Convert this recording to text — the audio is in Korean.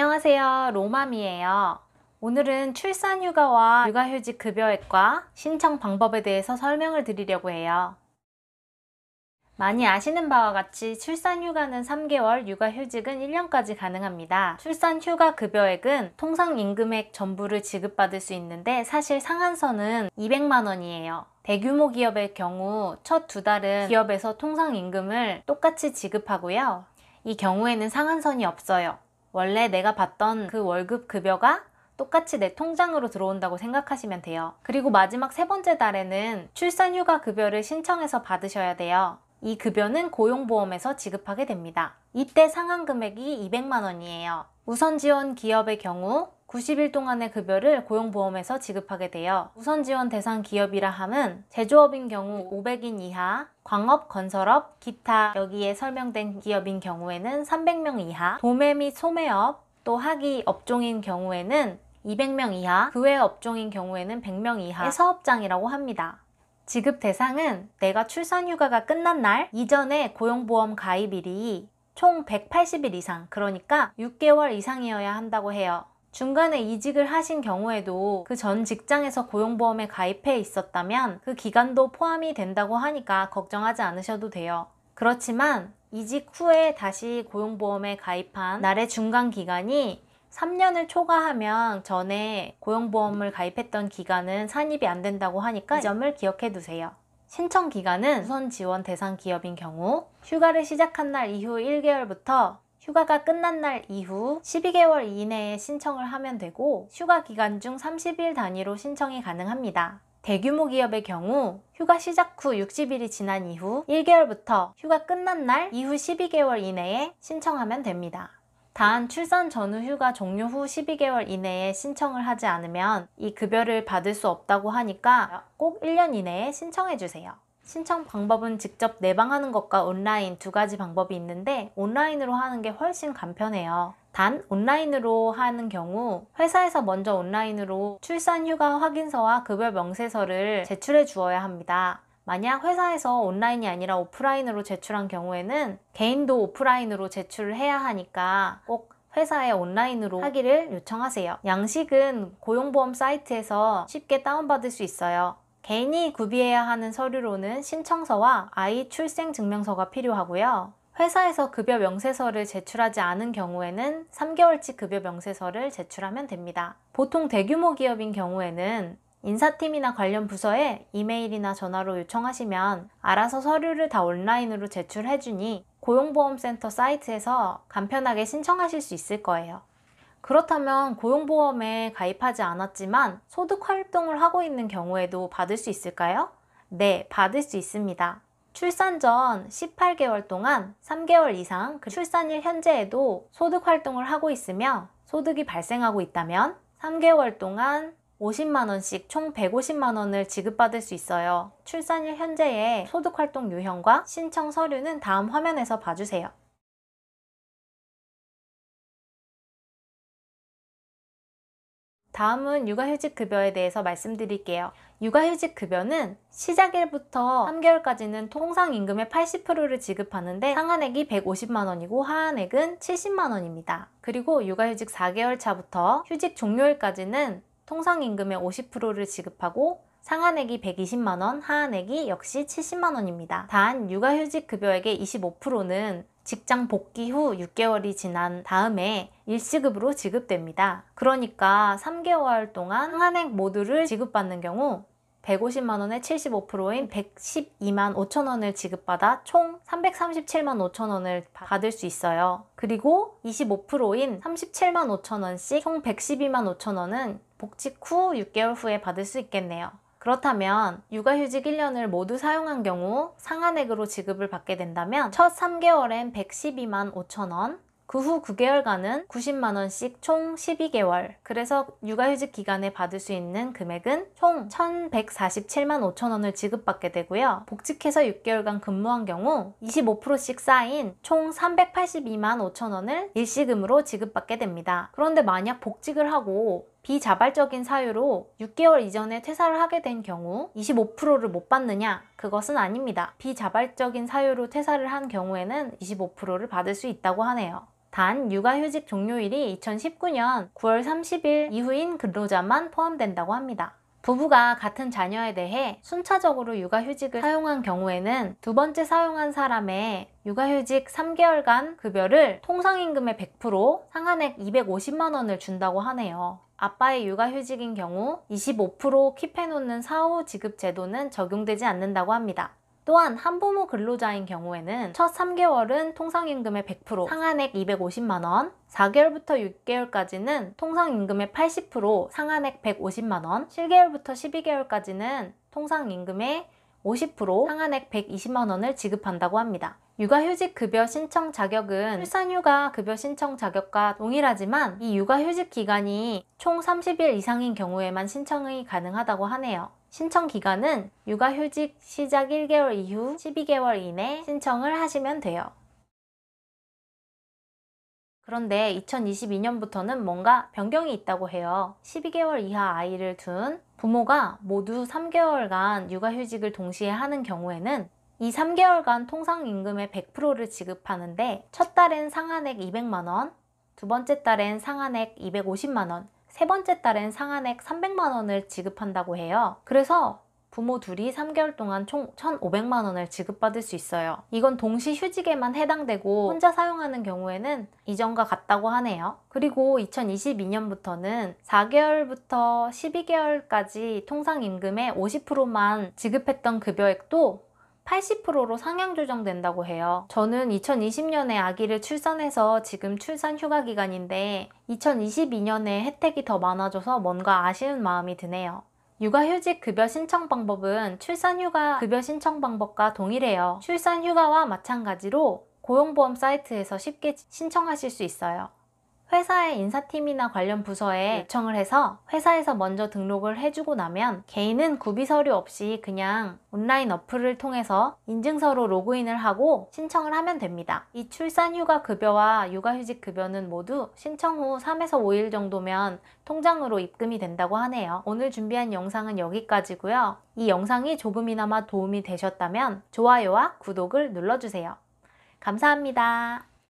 안녕하세요. 로맘이에요. 오늘은 출산휴가와 육아휴직 급여액과 신청 방법에 대해서 설명을 드리려고 해요. 많이 아시는 바와 같이 출산휴가는 3개월, 육아휴직은 1년까지 가능합니다. 출산휴가 급여액은 통상임금액 전부를 지급받을 수 있는데 사실 상한선은 200만 원이에요. 대규모 기업의 경우 첫 2달은 기업에서 통상임금을 똑같이 지급하고요. 이 경우에는 상한선이 없어요. 원래 내가 받던 그 월급 급여가 똑같이 내 통장으로 들어온다고 생각하시면 돼요. 그리고 마지막 3번째 달에는 출산휴가 급여를 신청해서 받으셔야 돼요. 이 급여는 고용보험에서 지급하게 됩니다. 이때 상한 금액이 200만 원이에요. 우선지원 기업의 경우 90일 동안의 급여를 고용보험에서 지급하게 돼요. 우선지원 대상 기업이라 함은 제조업인 경우 500인 이하, 광업, 건설업, 기타 여기에 설명된 기업인 경우에는 300명 이하, 도매 및 소매업, 또 하기 업종인 경우에는 200명 이하, 그 외 업종인 경우에는 100명 이하의 사업장이라고 합니다. 지급 대상은 내가 출산휴가가 끝난 날 이전에 고용보험 가입일이 총 180일 이상, 그러니까 6개월 이상이어야 한다고 해요. 중간에 이직을 하신 경우에도 그 전 직장에서 고용보험에 가입해 있었다면 그 기간도 포함이 된다고 하니까 걱정하지 않으셔도 돼요. 그렇지만 이직 후에 다시 고용보험에 가입한 날의 중간 기간이 3년을 초과하면 전에 고용보험을 가입했던 기간은 산입이 안 된다고 하니까 이 점을 기억해 두세요. 신청 기간은 우선 지원 대상 기업인 경우 휴가를 시작한 날 이후 1개월부터 휴가가 끝난 날 이후 12개월 이내에 신청을 하면 되고 휴가 기간 중 30일 단위로 신청이 가능합니다. 대규모 기업의 경우 휴가 시작 후 60일이 지난 이후 1개월부터 휴가 끝난 날 이후 12개월 이내에 신청하면 됩니다. 단 출산 전후 휴가 종료 후 12개월 이내에 신청을 하지 않으면 이 급여를 받을 수 없다고 하니까 꼭 1년 이내에 신청해 주세요. 신청 방법은 직접 내방하는 것과 온라인 두 가지 방법이 있는데 온라인으로 하는 게 훨씬 간편해요. 단 온라인으로 하는 경우 회사에서 먼저 온라인으로 출산휴가 확인서와 급여 명세서를 제출해 주어야 합니다. 만약 회사에서 온라인이 아니라 오프라인으로 제출한 경우에는 개인도 오프라인으로 제출을 해야 하니까 꼭 회사에 온라인으로 하기를 요청하세요. 양식은 고용보험 사이트에서 쉽게 다운받을 수 있어요. 개인이 구비해야 하는 서류로는 신청서와 아이 출생 증명서가 필요하고요. 회사에서 급여 명세서를 제출하지 않은 경우에는 3개월치 급여 명세서를 제출하면 됩니다. 보통 대규모 기업인 경우에는 인사팀이나 관련 부서에 이메일이나 전화로 요청하시면 알아서 서류를 다 온라인으로 제출해주니 고용보험센터 사이트에서 간편하게 신청하실 수 있을 거예요. 그렇다면 고용보험에 가입하지 않았지만 소득활동을 하고 있는 경우에도 받을 수 있을까요? 네, 받을 수 있습니다. 출산 전 18개월 동안 3개월 이상 출산일 현재에도 소득활동을 하고 있으며 소득이 발생하고 있다면 3개월 동안 50만 원씩 총 150만 원을 지급받을 수 있어요. 출산일 현재의 소득활동 유형과 신청 서류는 다음 화면에서 봐주세요. 다음은 육아휴직 급여에 대해서 말씀드릴게요. 육아휴직 급여는 시작일부터 3개월까지는 통상임금의 80%를 지급하는데 상한액이 150만 원이고 하한액은 70만 원입니다. 그리고 육아휴직 4개월 차부터 휴직 종료일까지는 통상임금의 50%를 지급하고 상한액이 120만 원, 하한액이 역시 70만 원입니다. 단 육아휴직 급여액의 25%는 직장 복귀 후 6개월이 지난 다음에 일시급으로 지급됩니다. 그러니까 3개월 동안 상한액 모두를 지급받는 경우 150만 원의 75%인 112만 5천 원을 지급받아 총 337만 5천 원을 받을 수 있어요. 그리고 25%인 37만 5천 원씩 총 112만 5천 원은 복직 후 6개월 후에 받을 수 있겠네요. 그렇다면 육아휴직 1년을 모두 사용한 경우 상한액으로 지급을 받게 된다면 첫 3개월엔 112만 5천 원, 그 후 9개월간은 90만 원씩 총 12개월, 그래서 육아휴직 기간에 받을 수 있는 금액은 총 1147만 5천 원을 지급받게 되고요. 복직해서 6개월간 근무한 경우 25%씩 쌓인 총 382만 5천 원을 일시금으로 지급받게 됩니다. 그런데 만약 복직을 하고 비자발적인 사유로 6개월 이전에 퇴사를 하게 된 경우 25%를 못 받느냐? 그것은 아닙니다. 비자발적인 사유로 퇴사를 한 경우에는 25%를 받을 수 있다고 하네요. 단 육아휴직 종료일이 2019년 9월 30일 이후인 근로자만 포함된다고 합니다. 부부가 같은 자녀에 대해 순차적으로 육아휴직을 사용한 경우에는 두 번째 사용한 사람의 육아휴직 3개월간 급여를 통상임금의 100% 상한액 250만 원을 준다고 하네요. 아빠의 육아휴직인 경우 25% 킵해놓는 사후 지급 제도는 적용되지 않는다고 합니다. 또한 한부모 근로자인 경우에는 첫 3개월은 통상임금의 100% 상한액 250만 원, 4개월부터 6개월까지는 통상임금의 80% 상한액 150만 원, 7개월부터 12개월까지는 통상임금의 50% 상한액 120만 원을 지급한다고 합니다. 육아휴직 급여 신청 자격은 출산휴가 급여 신청 자격과 동일하지만 이 육아휴직 기간이 총 30일 이상인 경우에만 신청이 가능하다고 하네요. 신청 기간은 육아휴직 시작 1개월 이후 12개월 이내 신청을 하시면 돼요. 그런데 2022년부터는 뭔가 변경이 있다고 해요. 12개월 이하 아이를 둔 부모가 모두 3개월간 육아휴직을 동시에 하는 경우에는 이 3개월간 통상임금의 100%를 지급하는데 첫 달엔 상한액 200만 원, 두 번째 달엔 상한액 250만 원, 세 번째 달엔 상한액 300만 원을 지급한다고 해요. 그래서 부모 둘이 3개월 동안 총 1,500만 원을 지급받을 수 있어요. 이건 동시 휴직에만 해당되고 혼자 사용하는 경우에는 이전과 같다고 하네요. 그리고 2022년부터는 4개월부터 12개월까지 통상임금의 50%만 지급했던 급여액도 80%로 상향 조정된다고 해요. 저는 2020년에 아기를 출산해서 지금 출산 휴가 기간인데 2022년에 혜택이 더 많아져서 뭔가 아쉬운 마음이 드네요. 육아휴직 급여 신청 방법은 출산휴가 급여 신청 방법과 동일해요. 출산휴가와 마찬가지로 고용보험 사이트에서 쉽게 신청하실 수 있어요. 회사의 인사팀이나 관련 부서에 요청을 해서 회사에서 먼저 등록을 해주고 나면 개인은 구비 서류 없이 그냥 온라인 어플을 통해서 인증서로 로그인을 하고 신청을 하면 됩니다. 이 출산휴가 급여와 육아휴직 급여는 모두 신청 후 3에서 5일 정도면 통장으로 입금이 된다고 하네요. 오늘 준비한 영상은 여기까지고요. 이 영상이 조금이나마 도움이 되셨다면 좋아요와 구독을 눌러주세요. 감사합니다.